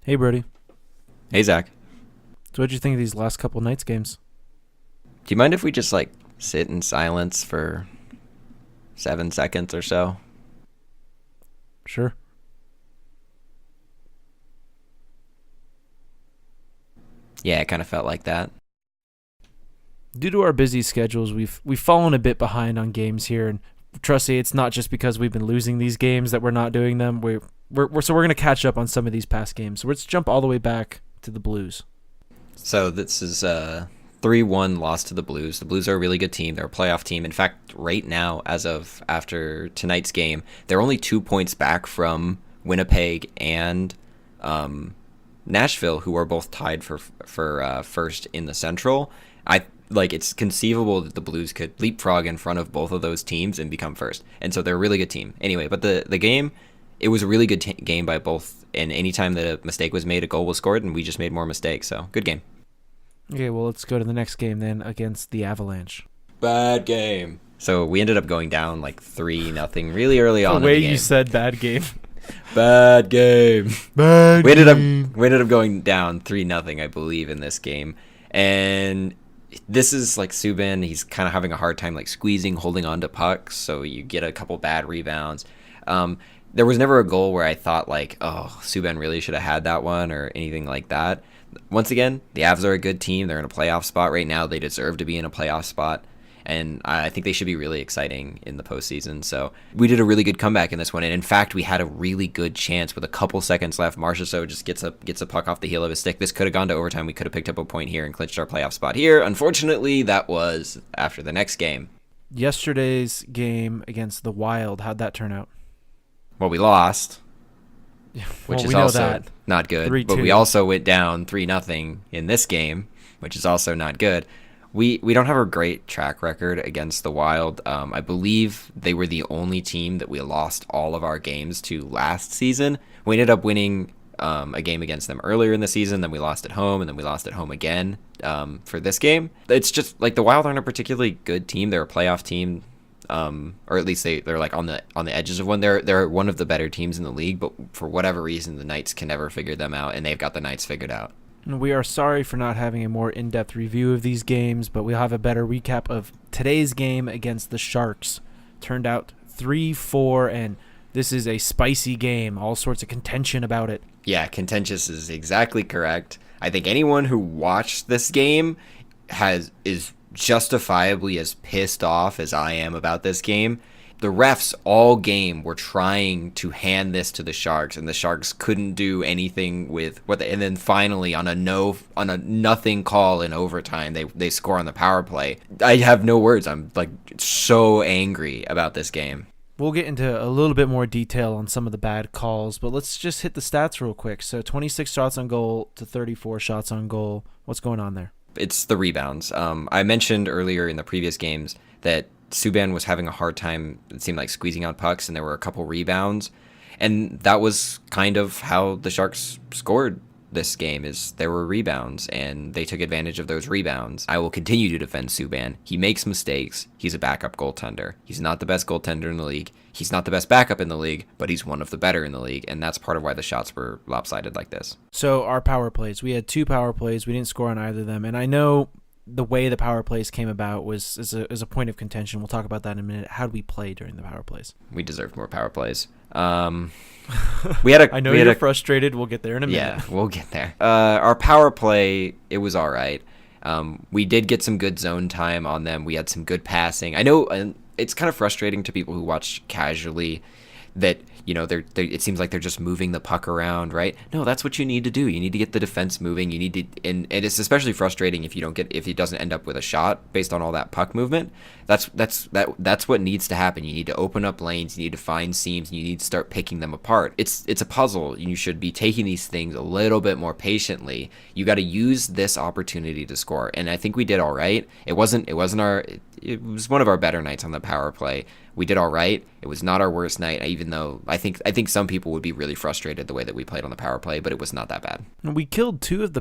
Hey, Brody. Hey, Zach. So what'd you think of these last couple Knights games? Do you mind if we just sit in silence for 7 seconds or so? Sure. Yeah, it kind of felt like that. Due to our busy schedules, we've fallen a bit behind on games here, and trust me, it's not just because we've been losing these games that we're not doing them. We're gonna catch up on some of these past games. So let's jump all the way back to the Blues. So this is a 3-1 loss to the Blues. The Blues are a really good team. They're a playoff team. In fact, right now, as of after tonight's game, they're only 2 points back from Winnipeg and Nashville, who are both tied for first in the Central. It's conceivable that the Blues could leapfrog in front of both of those teams and become first. And so they're a really good team. Anyway, but the game, it was a really good game by both. And anytime that a mistake was made, a goal was scored, and we just made more mistakes. So good game. Okay, well let's go to the next game then against the Avalanche. Bad game. So we ended up going down 3-0 really early on. The way in the game. you said bad game. Bad game. Bad We ended up going down 3-0, I believe, in this game. And this is Subban. He's kind of having a hard time squeezing, holding on to pucks. So you get a couple bad rebounds. There was never a goal where I thought Subban really should have had that one or anything like that. Once again, the Avs are a good team. They're in a playoff spot right now. They deserve to be in a playoff spot. And I think they should be really exciting in the postseason. So we did a really good comeback in this one. And in fact, we had a really good chance with a couple seconds left. Marchessault just gets a puck off the heel of his stick. This could have gone to overtime. We could have picked up a point here and clinched our playoff spot here. Unfortunately, that was after the next game. Yesterday's game against the Wild, how'd that turn out? Well, we lost, which Well, is we know also that. not good. 3-2. But we also went down 3-0 in this game, which is also not good. We don't have a great track record against the Wild. I believe they were the only team that we lost all of our games to last season. We ended up winning a game against them earlier in the season, then we lost at home, and then we lost at home again for this game. It's just the Wild aren't a particularly good team. They're a playoff team. Or at least they're on the edges of one. They're one of the better teams in the league, but for whatever reason, the Knights can never figure them out, and they've got the Knights figured out. We are sorry for not having a more in-depth review of these games, but we'll have a better recap of today's game against the Sharks. Turned out 3-4, and this is a spicy game. All sorts of contention about it. Yeah, contentious is exactly correct. I think anyone who watched this game is justifiably as pissed off as I am about this game. The refs all game were trying to hand this to the Sharks, and the Sharks couldn't do anything with and then finally on a nothing call in overtime, they score on the power play. I have no words. I'm so angry about this game. We'll get into a little bit more detail on some of the bad calls, but let's just hit the stats real quick. So 26 shots on goal to 34 shots on goal. What's going on there? It's the rebounds. I mentioned earlier in the previous games that Subban was having a hard time, it seemed like, squeezing out pucks, and there were a couple rebounds. And that was kind of how the Sharks scored this game, is there were rebounds, and they took advantage of those rebounds. I will continue to defend Subban. He makes mistakes. He's a backup goaltender. He's not the best goaltender in the league. He's not the best backup in the league, but he's one of the better in the league, and that's part of why the shots were lopsided like this. So our power plays, we had 2 power plays. We didn't score on either of them, and I know the way the power plays came about is a point of contention. We'll talk about that in a minute. How did we play during the power plays? We deserved more power plays. We had a. I know you're frustrated. We'll get there in a minute. Yeah, we'll get there. Our power play, it was all right. We did get some good zone time on them. We had some good passing. I know it's kind of frustrating to people who watch casually that, it seems like they're just moving the puck around, right? No, that's what you need to do. You need to get the defense moving. You need to, and it's especially frustrating if he doesn't end up with a shot based on all that puck movement. That's what needs to happen. You need to open up lanes. You need to find seams. And you need to start picking them apart. It's a puzzle. You should be taking these things a little bit more patiently. You got to use this opportunity to score, and I think we did all right. It was one of our better nights on the power play. We did all right. It was not our worst night, even though I think some people would be really frustrated the way that we played on the power play, but it was not that bad. We killed 2 of the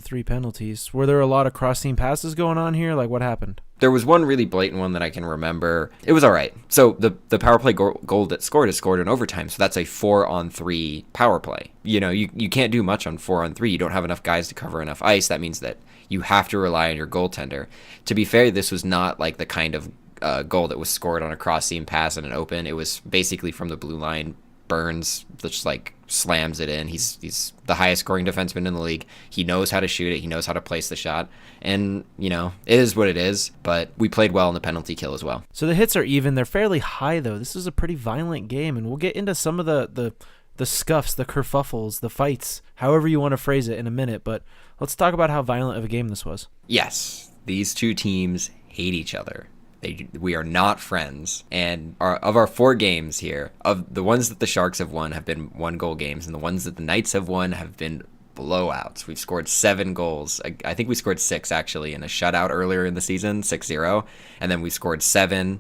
3 penalties. Were there a lot of cross-team passes going on here? What happened? There was one really blatant one that I can remember. It was all right. So the power play goal that scored is scored in overtime. So that's a 4-on-3 power play. You can't do much on 4-on-3. You don't have enough guys to cover enough ice. That means that you have to rely on your goaltender. To be fair, this was not like the kind of goal that was scored on a cross-seam pass in an open. It was basically from the blue line. Burns just like slams it in. He's the highest scoring defenseman in the league. He knows how to shoot it. He knows how to place the shot. And, it is what it is, but we played well in the penalty kill as well. So the hits are even. They're fairly high, though. This is a pretty violent game, and we'll get into some of the scuffs, the kerfuffles, the fights, however you want to phrase it in a minute, but let's talk about how violent of a game this was. Yes, these two teams hate each other. We are not friends. And of our 4 games here, of the ones that the Sharks have won have been 1-goal games, and the ones that the Knights have won have been blowouts. We've scored 7 goals. I think we scored 6 actually in a shutout earlier in the season, 6-0, and then we scored 7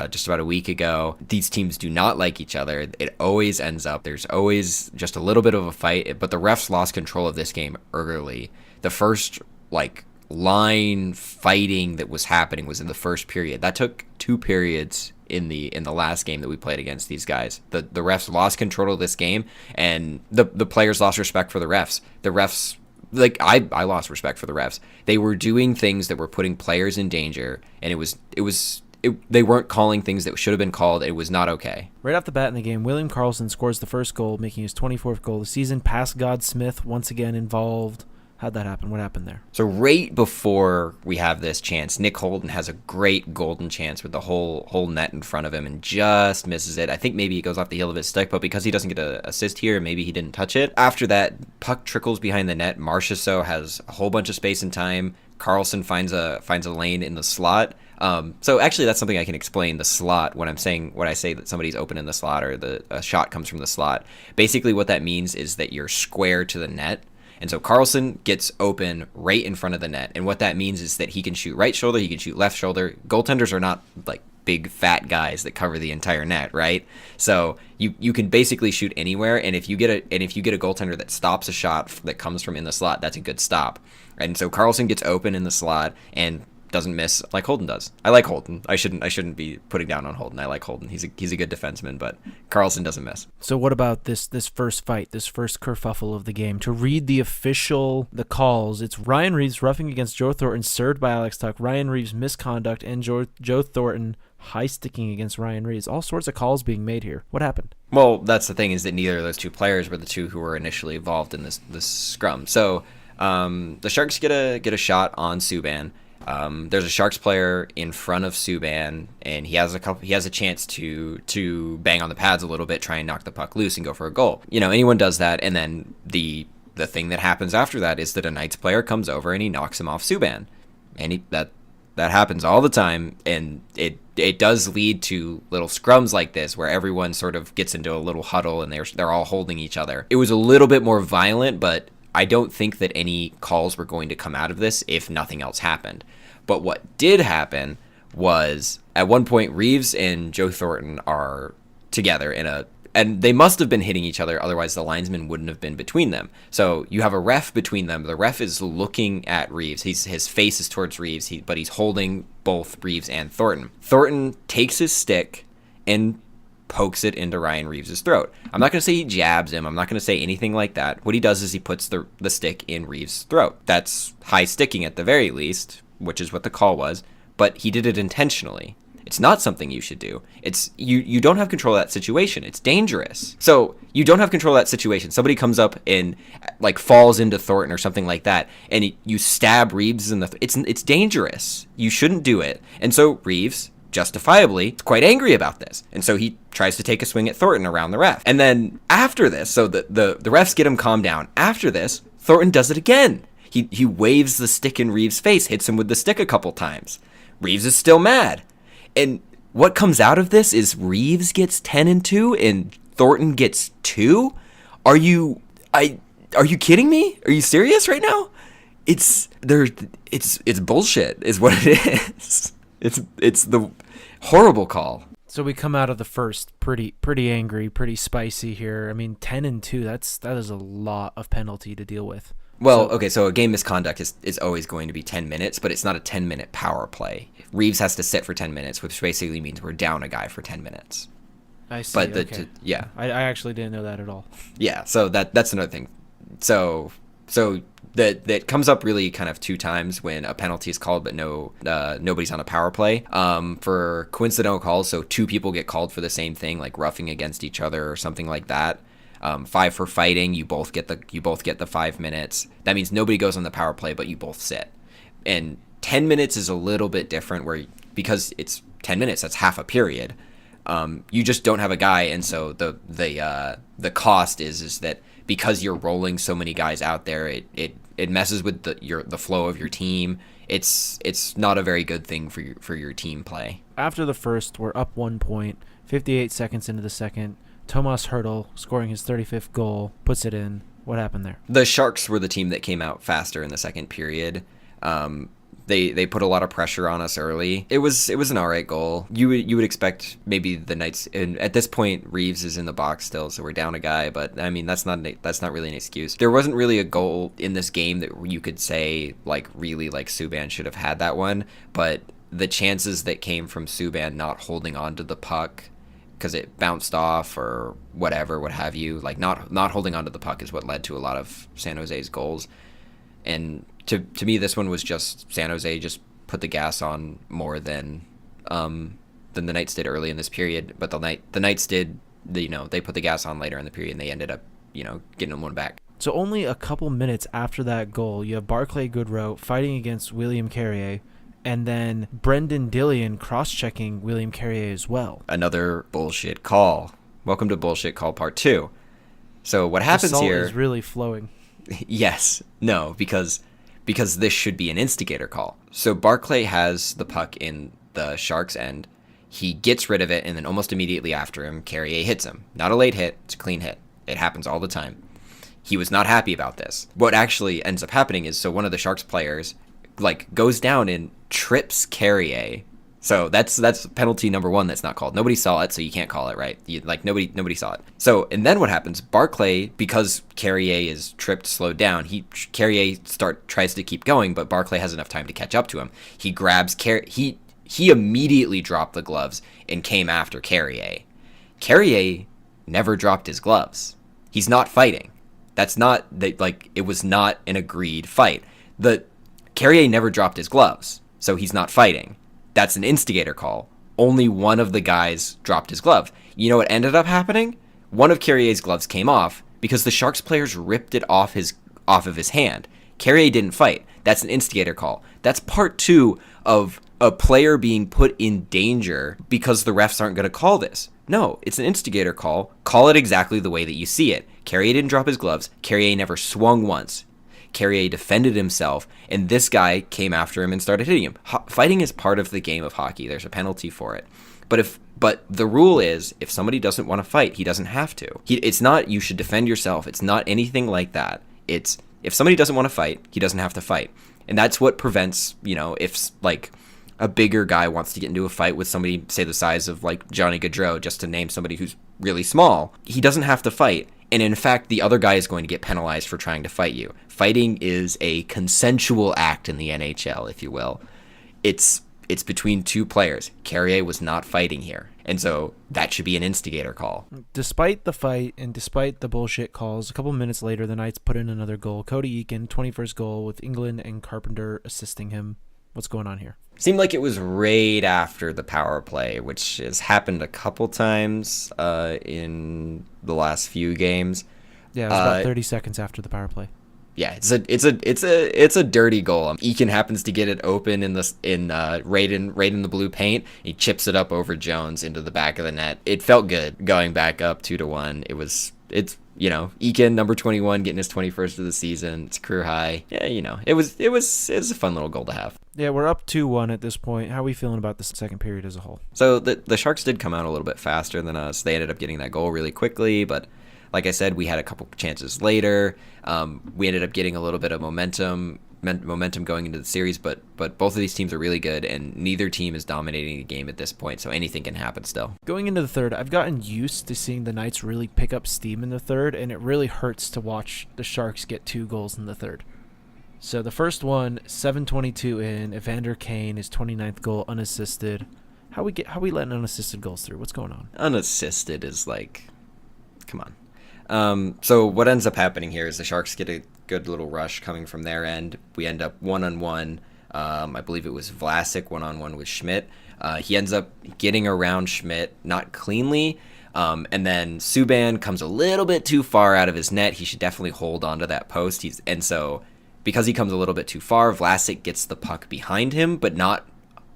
just about a week ago. These teams do not like each other. It always ends up, there's always just a little bit of a fight, but the refs lost control of this game early. The first line fighting that was happening was in the first period. That took 2 periods in the last game that we played against these guys. The refs lost control of this game, and the players lost respect for the refs. The refs, I lost respect for the refs. They were doing things that were putting players in danger, and they weren't calling things that should have been called. It was not okay. Right off the bat in the game, William Karlsson scores the first goal, making his 24th goal of the season. Past God Smith once again involved. How'd that happen? What happened there? So right before we have this chance, Nick Holden has a great golden chance with the whole net in front of him and just misses it. I think maybe he goes off the heel of his stick, but because he doesn't get an assist here, maybe he didn't touch it. After that, puck trickles behind the net. Marchessault has a whole bunch of space and time. Karlsson finds a lane in the slot. So actually, that's something I can explain. The slot, when I say that somebody's open in the slot or a shot comes from the slot, basically what that means is that you're square to the net. And so Karlsson gets open right in front of the net. And what that means is that he can shoot right shoulder, he can shoot left shoulder. Goaltenders are not like big fat guys that cover the entire net, right? So you can basically shoot anywhere, and if you get a goaltender that stops a shot that comes from in the slot, that's a good stop. And so Karlsson gets open in the slot and doesn't miss like Holden does. I like Holden. I shouldn't be putting down on Holden. I like Holden. He's a good defenseman, but Karlsson doesn't miss. So what about this first fight, this first kerfuffle of the game? To read the calls, it's Ryan Reaves roughing against Joe Thornton, served by Alex Tuch, Ryan Reaves misconduct, and Joe Thornton high sticking against Ryan Reaves. All sorts of calls being made here. What happened? Well, that's the thing, is that neither of those two players were the two who were initially involved in this scrum. So the Sharks get a shot on Subban. There's a Sharks player in front of Subban, and he has a chance to bang on the pads a little bit, try and knock the puck loose and go for a goal. Anyone does that, and then the thing that happens after that is that a Knights player comes over and he knocks him off Subban, and that happens all the time, and it does lead to little scrums like this where everyone sort of gets into a little huddle and they're all holding each other. It was a little bit more violent, but I don't think that any calls were going to come out of this if nothing else happened. But what did happen was, at one point, Reaves and Joe Thornton are together and they must have been hitting each other, otherwise the linesman wouldn't have been between them. So you have a ref between them. The ref is looking at Reaves. His face is towards Reaves, but he's holding both Reaves and Thornton. Thornton takes his stick and pokes it into Ryan Reaves' throat. I'm not going to say he jabs him. I'm not going to say anything like that. What he does is he puts the stick in Reaves' throat. That's high sticking at the very least, which is what the call was, but he did it intentionally. It's not something you should do. It's you don't have control of that situation. It's dangerous. So you don't have control of that situation. Somebody comes up and falls into Thornton or something like that, and you stab Reaves in the it's dangerous. You shouldn't do it. And so Reaves, justifiably, is quite angry about this. And so he tries to take a swing at Thornton around the ref. And then after this, so the refs get him calmed down. After this, Thornton does it again. He waves the stick in Reaves' face, hits him with the stick a couple times. Reaves is still mad. And what comes out of this is Reaves gets 10-2 and Thornton gets 2? Are you kidding me? Are you serious right now? It's bullshit is what it is. It's the horrible call. So we come out of the first pretty angry, pretty spicy here. I mean, 10-2, that is a lot of penalty to deal with. Well, So okay, so a game misconduct is always going to be 10 minutes, but it's not a 10-minute power play. Reeves has to sit for 10 minutes, which basically means we're down a guy for 10 minutes. I see. But Okay. yeah, I actually didn't know that at all. yeah. So that's another thing. So that comes up really kind of two times when a penalty is called, but nobody's on a power play. For coincidental calls, so two people get called for the same thing, like roughing against each other or something like that. 5 for fighting, you both get the 5 minutes. That means nobody goes on the power play, but you both sit. And 10 minutes is a little bit different, because it's 10 minutes, that's half a period. You just don't have a guy, and so the cost is that because you're rolling so many guys out there, it messes with the flow of your team. It's not a very good thing for your team play. After the first, we're up 1 point. 58 seconds into the second, Tomas Hertl, scoring his 35th goal, puts it in. What happened there? The Sharks were the team that came out faster in the second period. They put a lot of pressure on us early. It was an alright goal. You would expect maybe the Knights. And at this point, Reeves is in the box still, so we're down a guy. But I mean, that's not really an excuse. There wasn't really a goal in this game that you could say really Subban should have had that one. But the chances that came from Subban not holding on to the puck because it bounced off or whatever, what have you, not holding on to the puck is what led to a lot of San Jose's goals. And to me, this one was just San Jose just put the gas on more than the Knights did early in this period. But the Knights did, they put the gas on later in the period, and they ended up, getting one back. So only a couple minutes after that goal, you have Barclay Goodrow fighting against William Carrier, and then Brendan Dillon cross-checking William Carrier as well. Another bullshit call. Welcome to Bullshit Call Part 2. So what happens the salt here... is really flowing. Yes. No, because this should be an instigator call. So Barclay has the puck in the Sharks' end. He gets rid of it, and then almost immediately after him, Carrier hits him. Not a late hit. It's a clean hit. It happens all the time. He was not happy about this. What actually ends up happening is, so one of the Sharks players goes down and trips Carrier. So that's penalty number 1 that's not called. Nobody saw it, so you can't call it, right? Nobody saw it. So, and then what happens? Barclay, because Carrier is tripped, slowed down, Carrier tries to keep going, but Barclay has enough time to catch up to him. He grabs he immediately dropped the gloves and came after Carrier. Carrier never dropped his gloves. He's not fighting. That's not it was not an agreed fight. Carrier never dropped his gloves, so he's not fighting. That's an instigator call. Only one of the guys dropped his glove. You know what ended up happening? One of Carrier's gloves came off because the Sharks players ripped it off of his hand. Carrier didn't fight. That's an instigator call. That's part 2 of a player being put in danger because the refs aren't going to call this. No, it's an instigator call. Call it exactly the way that you see it. Carrier didn't drop his gloves. Carrier never swung once. Carrier defended himself, and this guy came after him and started hitting him. Fighting is part of the game of hockey. There's a penalty for it. But the rule is, if somebody doesn't want to fight, he doesn't have to. It's not you should defend yourself. It's not anything like that. It's if somebody doesn't want to fight, he doesn't have to fight. And that's what prevents, if a bigger guy wants to get into a fight with somebody, say the size of Johnny Gaudreau, just to name somebody who's really small, he doesn't have to fight. And in fact, the other guy is going to get penalized for trying to fight you. Fighting is a consensual act in the NHL, if you will. It's between two players. Carrier was not fighting here. And so that should be an instigator call. Despite the fight and despite the bullshit calls, a couple minutes later, the Knights put in another goal. Cody Eakin, 21st goal, with England and Carpenter assisting him. What's going on here? Seemed like it was right after the power play, which has happened a couple times in the last few games. Yeah, it was about 30 seconds after the power play. Yeah, it's a dirty goal. Eakin happens to get it open right in the blue paint. He chips it up over Jones into the back of the net. It felt good going back up 2-1. It's Eakin, number 21, getting his 21st of the season. It's career high. Yeah, it was a fun little goal to have. Yeah, we're up 2-1 at this point. How are we feeling about the second period as a whole? So the Sharks did come out a little bit faster than us. They ended up getting that goal really quickly, but like I said, we had a couple chances later. We ended up getting a little bit of momentum momentum going into the series, but both of these teams are really good, and neither team is dominating the game at this point, so anything can happen still. Going into the third, I've gotten used to seeing the Knights really pick up steam in the third, and it really hurts to watch the Sharks get 2 goals in the third. So the first one, 7:22 in, Evander Kane, his 29th goal, unassisted. How we letting unassisted goals through? What's going on? Unassisted is like, come on. So what ends up happening here is the Sharks get a good little rush coming from their end. We end up 1-on-1. I believe it was Vlasic 1-on-1 with Schmidt. He ends up getting around Schmidt, not cleanly. And then Subban comes a little bit too far out of his net. He should definitely hold on to that post. So because he comes a little bit too far, Vlasic gets the puck behind him, but not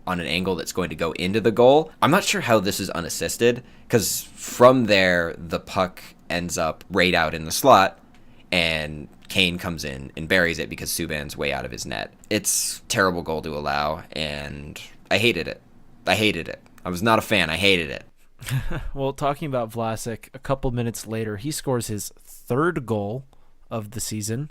on an angle that's going to go into the goal. I'm not sure how this is unassisted, because from there, the puck ends up right out in the slot, and Kane comes in and buries it because Subban's way out of his net. It's a terrible goal to allow, and I hated it. I was not a fan. I hated it. Well, talking about Vlasic, a couple minutes later, he scores his 3rd goal of the season.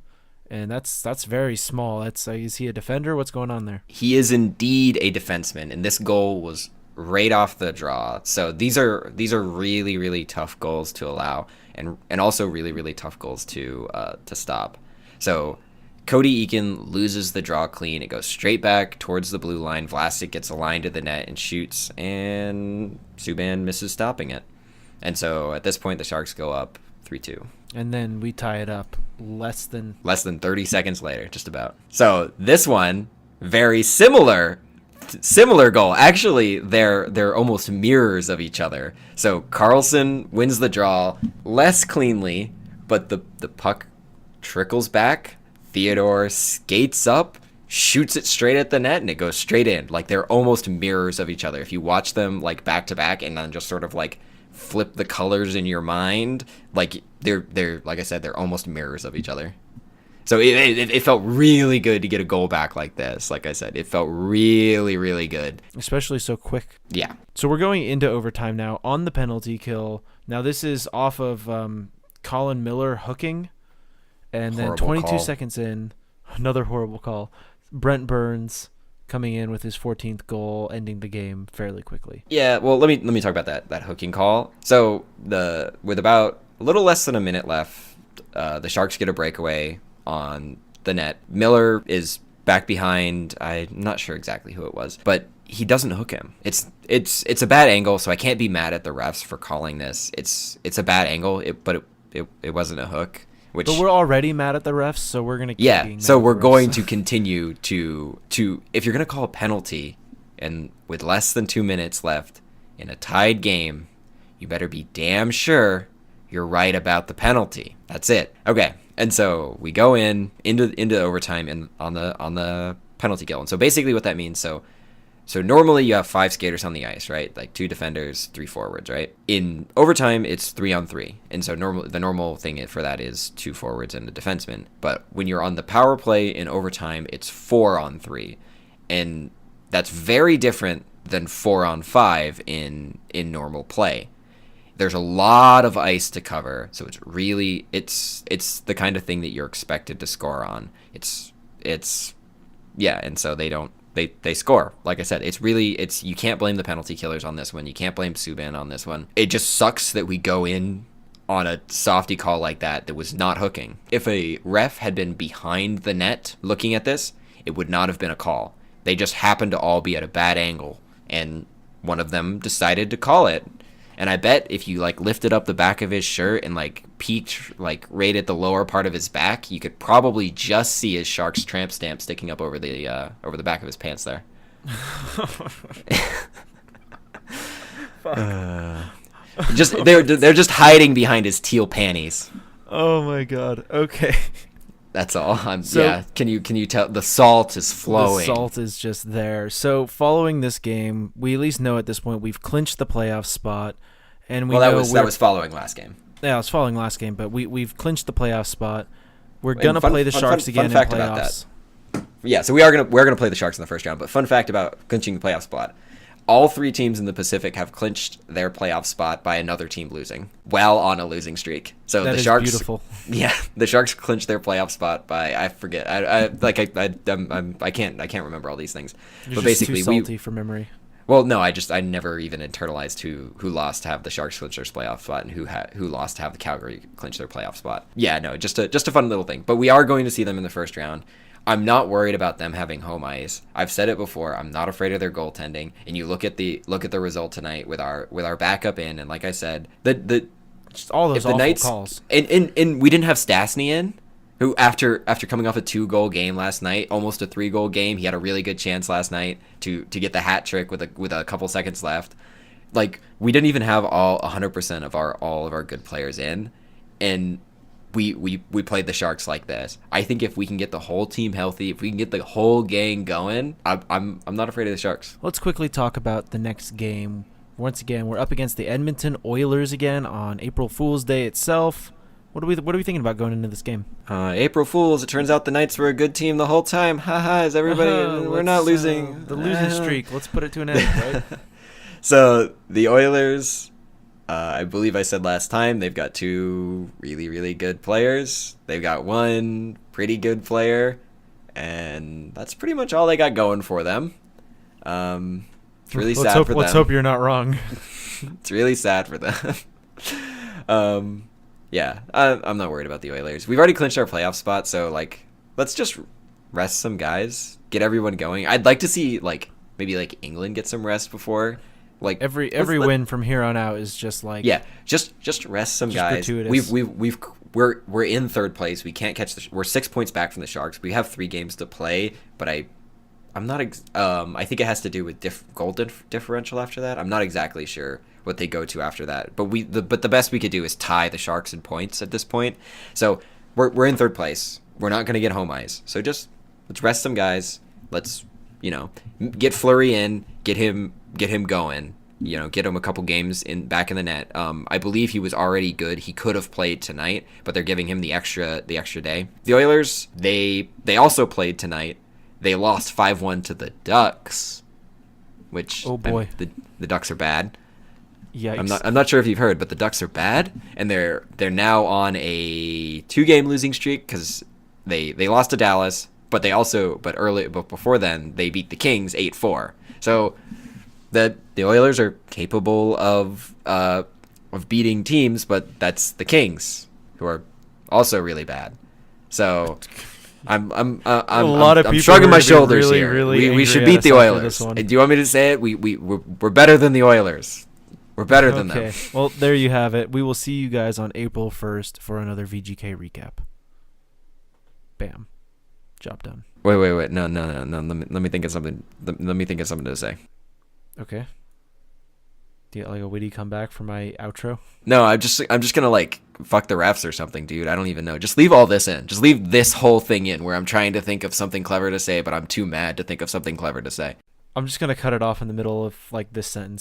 And that's very small. Is he a defender? What's going on there? He is indeed a defenseman, and this goal was right off the draw. So these are really, really tough goals to allow, and also really, really tough goals to stop. So Cody Eakin loses the draw clean. It goes straight back towards the blue line. Vlasic gets a line to the net and shoots, and Subban misses stopping it. And so at this point, the Sharks go up 3-2. And then we tie it up less than 30 seconds later, just about. So this one, very similar goal. Actually, they're almost mirrors of each other. So Carlson wins the draw less cleanly, but the puck trickles back. Theodore skates up, shoots it straight at the net, and it goes straight in. Like, they're almost mirrors of each other. If you watch them like back to back and then just sort of like flip the colors in your mind, like they're like I said, they're almost mirrors of each other. So it felt really good to get a goal back like this. Like I said, it felt really, really good, especially so quick. Yeah. So we're going into overtime now on the penalty kill. Now this is off of Colin Miller hooking, and then 22 seconds in, another horrible call. Brent Burns coming in with his 14th goal, ending the game fairly quickly. Yeah, well, let me talk about that hooking call. So with about a little less than a minute left, the Sharks get a breakaway on the net. Miller is back behind. I'm not sure exactly who it was, but he doesn't hook him. It's a bad angle, so I can't be mad at the refs for calling this. It's a bad angle, but it wasn't a hook. But we're already mad at the refs, so we're gonna keep being mad so at we're the refs. going to continue to if you're gonna call a penalty, and with less than 2 minutes left in a tied game, you better be damn sure you're right about the penalty. That's it. Okay, and so we go into overtime and on the penalty kill. And so basically what that means, so normally you have 5 skaters on the ice, right? Like 2 defenders, 3 forwards, right? In overtime, it's 3-on-3. And so the normal thing for that is 2 forwards and a defenseman. But when you're on the power play in overtime, it's 4-on-3. And that's very different than 4-on-5 in normal play. There's a lot of ice to cover, so it's the kind of thing that you're expected to score on. And so they score. Like I said, you can't blame the penalty killers on this one. You can't blame Subban on this one. It just sucks that we go in on a softy call like that was not hooking. If a ref had been behind the net looking at this, it would not have been a call. They just happened to all be at a bad angle, and one of them decided to call it. And I bet if you like lifted up the back of his shirt and like peeked like right at the lower part of his back, you could probably just see his Sharks tramp stamp sticking up over the back of his pants there. They're just hiding behind his teal panties. Oh my god. Okay. That's all. Can you tell the salt is flowing? The salt is just there. So following this game, we at least know at this point we've clinched the playoff spot, and that was following last game. Yeah, it was following last game, but we've clinched the playoff spot. We're gonna play the Sharks again in playoffs. About that. Yeah, so we're gonna play the Sharks in the first round. But fun fact about clinching the playoff spot, all three teams in the Pacific have clinched their playoff spot by another team losing while on a losing streak. So That the is Sharks, beautiful. yeah, the Sharks clinched their playoff spot by I forget. I can't remember all these things. You're But just basically, too salty for memory. well, no, I never even internalized who lost to have the Sharks clinch their playoff spot and who lost to have the Calgary clinch their playoff spot. Yeah, no, just a fun little thing. But we are going to see them in the first round. I'm not worried about them having home ice. I've said it before. I'm not afraid of their goaltending. And you look at the result tonight with our backup in, and like I said, the Just all those if the awful Knights calls. and we didn't have Stastny in, who after coming off a 2-goal game last night, almost a 3-goal game, he had a really good chance last night to get the hat trick with a couple seconds left. Like, we didn't even have all 100% of all of our good players in, and we played the Sharks like this. I think if we can get the whole team healthy, if we can get the whole gang going, I'm not afraid of the Sharks. Let's quickly talk about the next game. Once again, we're up against the Edmonton Oilers again on April Fool's Day itself. What are we thinking about going into this game? April Fools! It turns out the Knights were a good team the whole time. Haha! Is everybody? We're not losing. The losing streak. Let's put it to an end, right? So the Oilers, I believe I said last time, they've got 2 really, really good players. They've got 1 pretty good player, and that's pretty much all they got going for them. It's really sad for them. Let's hope you're not wrong. It's really sad for them. Yeah, I'm not worried about the Oilers. We've already clinched our playoff spot, so like, let's just rest some guys, get everyone going. I'd like to see maybe England get some rest before. Like Every win from here on out is just like, yeah, just rest some guys. gratuitous. We're in third place. We can't catch we're 6 points back from the Sharks. We have 3 games to play, but I'm not I think it has to do with goal differential after that. I'm not exactly sure what they go to after that. But the best we could do is tie the Sharks in points at this point. So we're in third place. We're not going to get home ice. So just let's rest some guys. Let's get Fleury in, get him going. Get him a couple games back in the net. I believe he was already good. He could have played tonight, but they're giving him the extra day. The Oilers, they also played tonight. They lost 5-1 to the Ducks, which, oh boy, the Ducks are bad. Yikes. I'm not sure if you've heard, but the Ducks are bad, and they're now on a 2-game losing streak because they lost to Dallas, but before then they beat the Kings 8-4. So the Oilers are capable of beating teams, but that's the Kings, who are also really bad. So I'm shrugging my shoulders really, here. Really we should angry beat at the us after Oilers. this one. Do you want me to say it? We're better than the Oilers. We're better than them. Okay. Well, there you have it. We will see you guys on April 1st for another VGK recap. Bam. Job done. Wait. No. Let me think of something. Let me think of something to say. Okay. Do you get like a witty comeback for my outro? No, I'm just gonna fuck the refs or something, dude. I don't even know. Just leave all this in. Just leave this whole thing in where I'm trying to think of something clever to say, but I'm too mad to think of something clever to say. I'm just going to cut it off in the middle of this sentence.